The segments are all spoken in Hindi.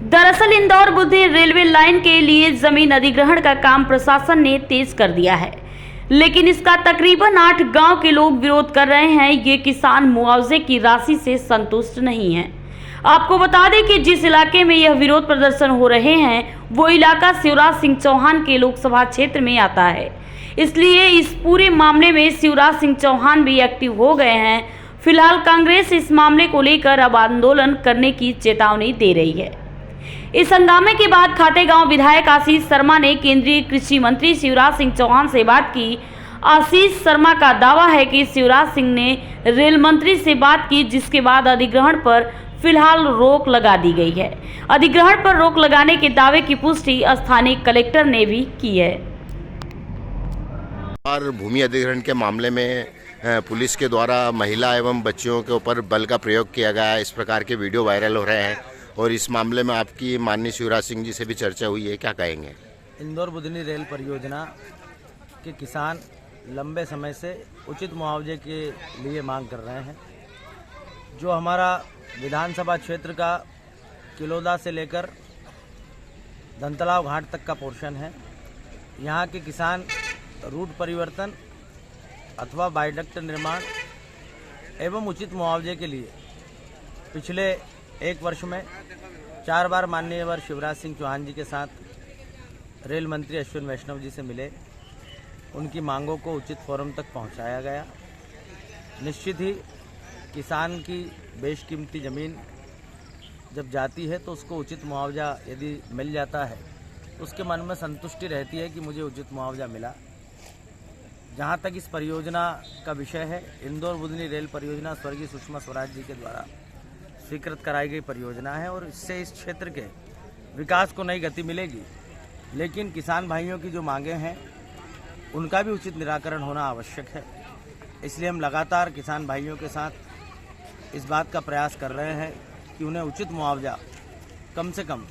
दरअसल इंदौर बुधनी रेलवे लाइन के लिए जमीन अधिग्रहण का काम प्रशासन ने तेज कर दिया है, लेकिन इसका तकरीबन 8 गांव के लोग विरोध कर रहे हैं। ये किसान मुआवजे की राशि से संतुष्ट नहीं हैं। आपको बता दें कि जिस इलाके में यह विरोध प्रदर्शन हो रहे हैं वो इलाका शिवराज सिंह चौहान के लोकसभा क्षेत्र में आता है, इसलिए इस पूरे मामले में शिवराज सिंह चौहान भी एक्टिव हो गए हैं। फिलहाल कांग्रेस इस मामले को लेकर अब आंदोलन करने की चेतावनी दे रही है। इस हंगामे के बाद खातेगांव विधायक आशीष शर्मा ने केंद्रीय कृषि मंत्री शिवराज सिंह चौहान से बात की। आशीष शर्मा का दावा है कि शिवराज सिंह ने रेल मंत्री से बात की, जिसके बाद अधिग्रहण पर फिलहाल रोक लगा दी गई है। अधिग्रहण पर रोक लगाने के दावे की पुष्टि स्थानीय कलेक्टर ने भी की है। और भूमि अधिग्रहण के मामले में पुलिस के द्वारा महिला एवं बच्चियों के ऊपर बल का प्रयोग किया गया, इस प्रकार के वीडियो वायरल हो रहे हैं और इस मामले में आपकी माननीय शिवराज सिंह जी से भी चर्चा हुई है, क्या कहेंगे? इंदौर बुधनी रेल परियोजना के किसान लंबे समय से उचित मुआवजे के लिए मांग कर रहे हैं। जो हमारा विधानसभा क्षेत्र का किलोदा से लेकर धनतलाव घाट तक का पोर्शन है, यहाँ के किसान रूट परिवर्तन अथवा वायडक्ट निर्माण एवं उचित मुआवजे के लिए पिछले 1 वर्ष में 4 बार माननीय शिवराज सिंह चौहान जी के साथ रेल मंत्री अश्विन वैष्णव जी से मिले। उनकी मांगों को उचित फोरम तक पहुंचाया गया। निश्चित ही किसान की बेशकीमती ज़मीन जब जाती है तो उसको उचित मुआवजा यदि मिल जाता है तो उसके मन में संतुष्टि रहती है कि मुझे उचित मुआवजा मिला। जहाँ तक इस परियोजना का विषय है, इंदौर बुधनी रेल परियोजना स्वर्गीय सुषमा स्वराज जी के द्वारा स्वीकृत कराई गई परियोजना है और इससे इस क्षेत्र के विकास को नई गति मिलेगी। लेकिन किसान भाइयों की जो मांगे हैं उनका भी उचित निराकरण होना आवश्यक है। इसलिए हम लगातार किसान भाइयों के साथ इस बात का प्रयास कर रहे हैं कि उन्हें उचित मुआवजा कम से कम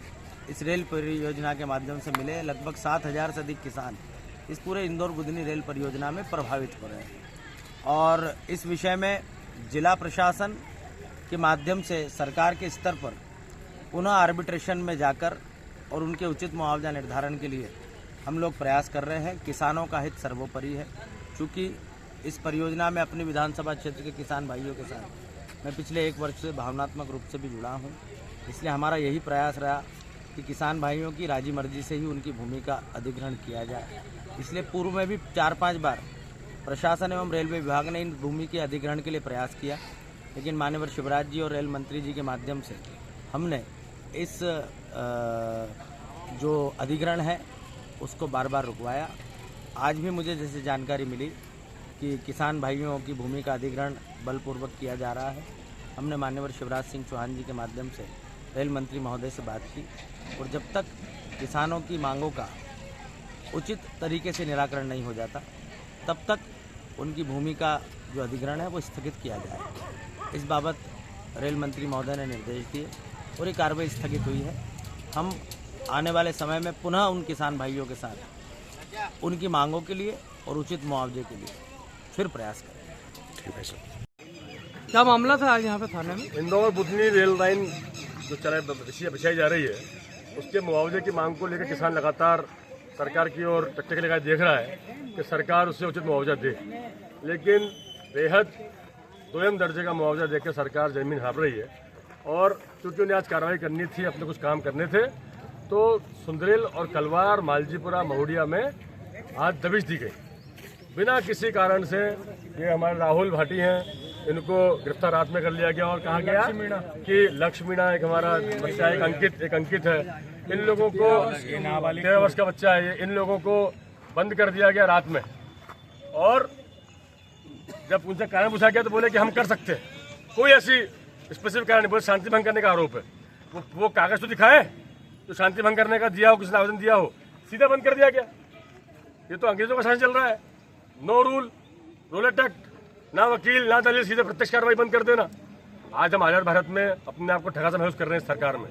इस रेल परियोजना के माध्यम से मिले। लगभग 7,000 से अधिक किसान इस पूरे इंदौर बुधनी रेल परियोजना में प्रभावित हो रहे हैं और इस विषय में जिला प्रशासन के माध्यम से सरकार के स्तर पर पुनः आर्बिट्रेशन में जाकर और उनके उचित मुआवजा निर्धारण के लिए हम लोग प्रयास कर रहे हैं। किसानों का हित सर्वोपरि है। चूँकि इस परियोजना में अपने विधानसभा क्षेत्र के किसान भाइयों के साथ मैं पिछले 1 वर्ष से भावनात्मक रूप से भी जुड़ा हूँ, इसलिए हमारा यही प्रयास रहा कि किसान भाइयों की राजी मर्जी से ही उनकी भूमि का अधिग्रहण किया जाए। इसलिए पूर्व में भी 4-5 बार प्रशासन एवं रेलवे विभाग ने इन भूमि के अधिग्रहण के लिए प्रयास किया, लेकिन माननीय शिवराज जी और रेल मंत्री जी के माध्यम से हमने इस जो अधिग्रहण है उसको बार बार रुकवाया। आज भी मुझे जैसे जानकारी मिली कि किसान भाइयों की भूमि का अधिग्रहण बलपूर्वक किया जा रहा है। हमने माननीय शिवराज सिंह चौहान जी के माध्यम से रेल मंत्री महोदय से बात की और जब तक किसानों की मांगों का उचित तरीके से निराकरण नहीं हो जाता तब तक उनकी भूमि का जो अधिग्रहण है वो स्थगित किया जाए। इस बाबत रेल मंत्री महोदय ने निर्देश दिए और ये कार्रवाई स्थगित हुई है। हम आने वाले समय में पुनः उन किसान भाइयों के साथ उनकी मांगों के लिए और उचित मुआवजे के लिए फिर प्रयास करेंगे। ठीक है सर। क्या मामला था आज यहाँ पे थाने में? इंदौर बुधनी रेल लाइन जो बिछाई जा रही है उसके मुआवजे की मांग को लेकर किसान लगातार सरकार की ओर टकटकी लगाए देख रहा है कि सरकार उससे उचित मुआवजा दे, लेकिन बेहद दोयम दर्जे का मुआवजा देकर सरकार जमीन हाँप रही है। और क्योंकि उन्हें आज कार्रवाई करनी थी, अपने कुछ काम करने थे, तो सुंदरेल और कलवार मालजीपुरा महुडिया में आज दबिश दी गई बिना किसी कारण से। ये हमारे राहुल भाटी हैं, इनको गिरफ्तार रात में कर लिया गया और कहा गया कि लक्ष्मीणा एक हमारा बच्चा, एक अंकित है, इन लोगों को 13 वर्ष का बच्चा है, इन लोगों को बंद कर दिया गया रात में। और जब उनसे कारण पूछा गया तो बोले कि हम कर सकते हैं, कोई ऐसी स्पेसिफिक कारण नहीं, बोले शांति भंग करने का आरोप है। वो कागज तो दिखाए तो शांति भंग करने का दिया हो, किसी ने आवेदन दिया हो, सीधा बंद कर दिया गया। ये तो अंग्रेजों का शासन चल रहा है। नो रूल, रूलेट एक्ट, ना वकील ना दलील, सीधे प्रत्यक्ष कार्रवाई बंद कर देना। आज हम आजाद भारत में अपने आप को ठगा सा महसूस कर रहे हैं सरकार में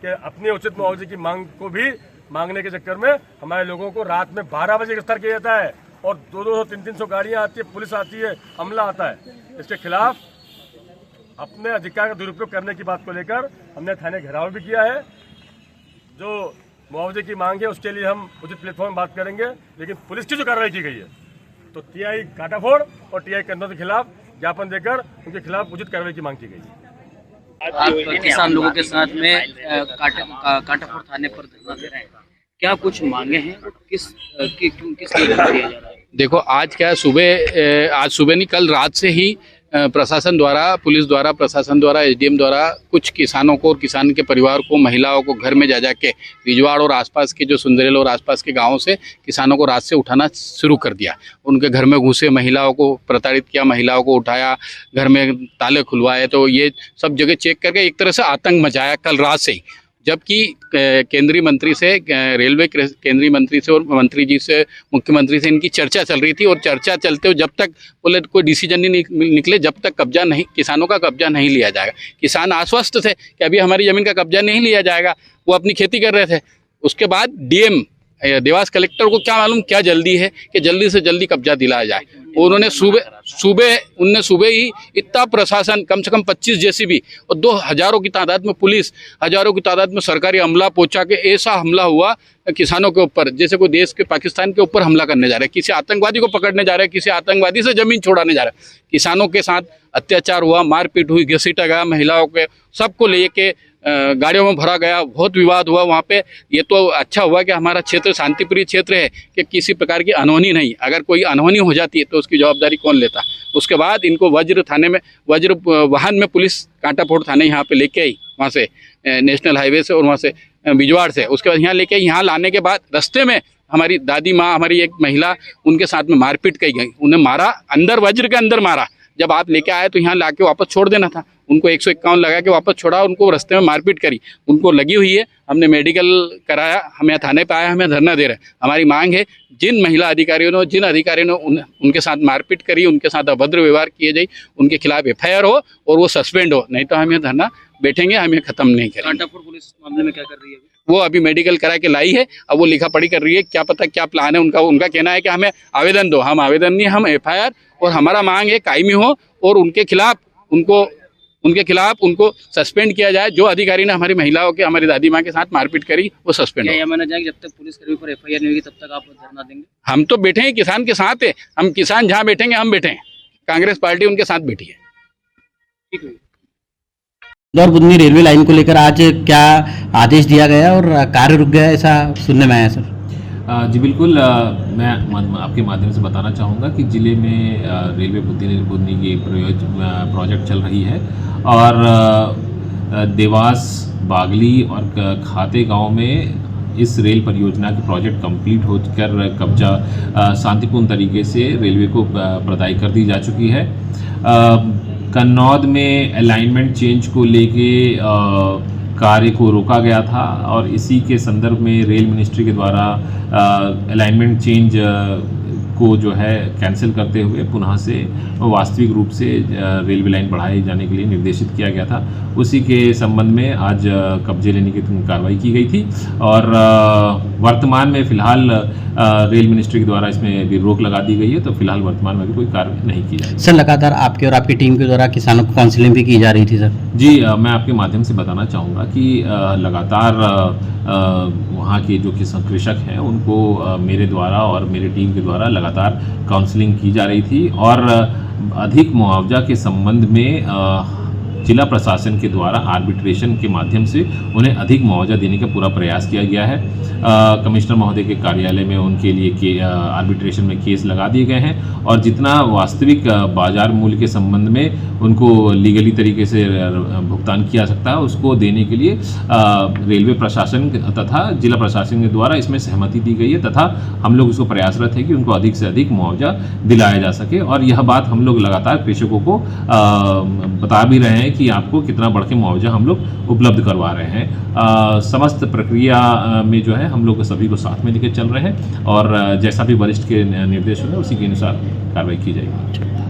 कि अपनी उचित मुआवजे की मांग को भी मांगने के चक्कर में हमारे लोगों को रात में 12 बजे गिरफ्तार किया जाता है और 200 300 गाड़ियां आती है, पुलिस आती है, हमला आता है। इसके खिलाफ अपने अधिकार का दुरुपयोग करने की बात को लेकर हमने थाने घेराव भी किया है जो मुआवजे की मांग है उसके लिए हम उचित प्लेटफॉर्म बात करेंगे। लेकिन पुलिस की जो कार्रवाई की गई है तो टीआई कांटाफोड़ और टीआई कन्नौज के खिलाफ ज्ञापन देकर उनके खिलाफ उचित कार्रवाई की मांग की गई है। आप किसान लोगों के साथ में कांटाफोड़ थाने पर धरना दे रहे हैं, क्या कुछ मांगे हैं, किस लिए दिया जा रहा है? देखो आज क्या आज सुबह नहीं, कल रात से ही प्रशासन द्वारा, पुलिस द्वारा, प्रशासन द्वारा, एसडीएम द्वारा कुछ किसानों को और किसान के परिवार को, महिलाओं को घर में जा के बिजवाड़ और आसपास के जो सुंदरेल और आसपास के गांवों से किसानों को रात से उठाना शुरू कर दिया। उनके घर में घुसे, महिलाओं को प्रताड़ित किया, महिलाओं को उठाया, घर में ताले खुलवाए। तो ये सब जगह चेक करके एक तरह से आतंक मचाया कल रात से ही। जबकि केंद्रीय मंत्री से, रेलवे केंद्रीय मंत्री से और मंत्री जी से, मुख्यमंत्री से इनकी चर्चा चल रही थी और चर्चा चलते हुए जब तक बोले कोई डिसीजन नहीं निकले, जब तक कब्जा नहीं, किसानों का कब्जा नहीं लिया जाएगा। किसान आश्वस्त थे कि अभी हमारी ज़मीन का कब्जा नहीं लिया जाएगा, वो अपनी खेती कर रहे थे। उसके बाद डीएम देवास कलेक्टर को क्या मालूम क्या जल्दी है कि जल्दी से जल्दी कब्जा दिलाया जाए। उन्होंने सुबह ही इतना प्रशासन, कम से कम 25 जेसीबी और 2 हज़ारों की तादाद में पुलिस, हज़ारों की तादाद में सरकारी अमला पहुंचा के ऐसा हमला हुआ किसानों के ऊपर जैसे कोई देश के, पाकिस्तान के ऊपर हमला करने जा रहे हैं, किसी आतंकवादी को पकड़ने जा रहे हैं, किसी आतंकवादी से जमीन छोड़ाने जा रहे हैं। किसानों के साथ अत्याचार हुआ, मारपीट हुई, घसीटा गया, महिलाओं के सबको लेके गाड़ियों में भरा गया, बहुत विवाद हुआ वहाँ पे। ये तो अच्छा हुआ कि हमारा क्षेत्र शांतिप्रिय क्षेत्र है कि किसी प्रकार की अनहोनी नहीं। अगर कोई अनहोनी हो जाती है तो उसकी जवाबदारी कौन लेता। उसके बाद इनको वज्र वाहन में पुलिस कांटाफोड़ थाने यहाँ पे लेके आई, वहाँ से नेशनल हाईवे से और वहाँ से बिजवाड़ से। उसके बाद यहाँ लेके यहाँ लाने के बाद रास्ते में हमारी दादी माँ, हमारी एक महिला, उनके साथ में मारपीट की गई, उन्हें मारा, अंदर वज्र के अंदर मारा। जब आप लेके आए तो यहाँ लाके वापस छोड़ देना था। उनको 151 लगा के वापस छोड़ा, उनको रास्ते में मारपीट करी, उनको लगी हुई है। हमने मेडिकल कराया, हम यहाँ थाने पे आए, हमें धरना दे रहे हैं। हमारी मांग है जिन महिला अधिकारियों ने, जिन अधिकारियों ने उनके साथ मारपीट करी, उनके साथ अभद्र व्यवहार किए जाए, उनके खिलाफ FIR हो और वो सस्पेंड हो, नहीं तो हम ये धरना बैठेंगे, हम ये खत्म नहीं करेंगे। कांटाफोड़ पुलिस मामले में क्या कर रही है? वो अभी मेडिकल करा के लाई है, अब वो लिखा पढ़ी कर रही है, क्या पता क्या प्लान है उनका। उनका कहना है कि हमें आवेदन दो, हम आवेदन नहीं, हम FIR, और हमारा मांग है कायमी हो और उनके खिलाफ उनको सस्पेंड किया जाए। जो अधिकारी ने हमारी महिलाओं के, हमारी दादी माँ के साथ मारपीट करी, वो सस्पेंड हो। यह माना जाए जब तक पुलिसकर्मी पर FIR नहीं होगी तब तक आप धरना देंगे? हम तो बैठे हैं, किसान के साथ है, हम किसान जहाँ बैठेंगे हम बैठे हैं, कांग्रेस पार्टी उनके साथ बैठी है। ठीक है। इंदौर बुधनी रेलवे लाइन को लेकर आज क्या आदेश दिया गया और कार्य रुक गया, ऐसा सुनने में आया सर? जी बिल्कुल, मैं आपके माध्यम से बताना चाहूँगा कि ज़िले में रेलवे बुधनी की प्रोजेक्ट चल रही है और देवास, बागली और खाते गांव में इस रेल परियोजना की प्रोजेक्ट कंप्लीट होकर कब्जा शांतिपूर्ण तरीके से रेलवे को प्रदाय कर दी जा चुकी है। कन्नौद में अलाइनमेंट चेंज को लेके कार्य को रोका गया था और इसी के संदर्भ में रेल मिनिस्ट्री के द्वारा अलाइनमेंट चेंज को जो है कैंसिल करते हुए पुनः से वास्तविक रूप से रेलवे लाइन बढ़ाए जाने के लिए निर्देशित किया गया था। उसी के संबंध में आज कब्जे लेने की कार्रवाई की गई थी और वर्तमान में फ़िलहाल रेल मिनिस्ट्री के द्वारा इसमें भी रोक लगा दी गई है, तो फिलहाल वर्तमान में भी कोई कार्रवाई नहीं की जाएगी। सर, लगातार आपके और आपकी टीम के द्वारा किसानों को काउंसलिंग भी की जा रही थी सर? जी, मैं आपके माध्यम से बताना चाहूँगा कि लगातार वहाँ के जो कृषक हैं उनको मेरे द्वारा और मेरी टीम के द्वारा लगातार काउंसलिंग की जा रही थी और अधिक मुआवजा के संबंध में जिला प्रशासन के द्वारा आर्बिट्रेशन के माध्यम से उन्हें अधिक मुआवजा देने का पूरा प्रयास किया गया है। कमिश्नर महोदय के कार्यालय में उनके लिए आर्बिट्रेशन में केस लगा दिए गए हैं और जितना वास्तविक बाजार मूल्य के संबंध में उनको लीगली तरीके से भुगतान किया सकता है उसको देने के लिए रेलवे प्रशासन तथा जिला प्रशासन के द्वारा इसमें सहमति दी गई है तथा हम लोग इसको प्रयासरत है कि उनको अधिक से अधिक मुआवजा दिलाया जा सके। और यह बात हम लोग लगातार कृषकों को बता भी रहे हैं कि आपको कितना बढ़ के मुआवजा हम लोग उपलब्ध करवा रहे हैं। समस्त प्रक्रिया में जो है हम लोग सभी को साथ में लेकर चल रहे हैं और जैसा भी वरिष्ठ के निर्देश होंगे उसी के अनुसार कार्रवाई की जाएगी।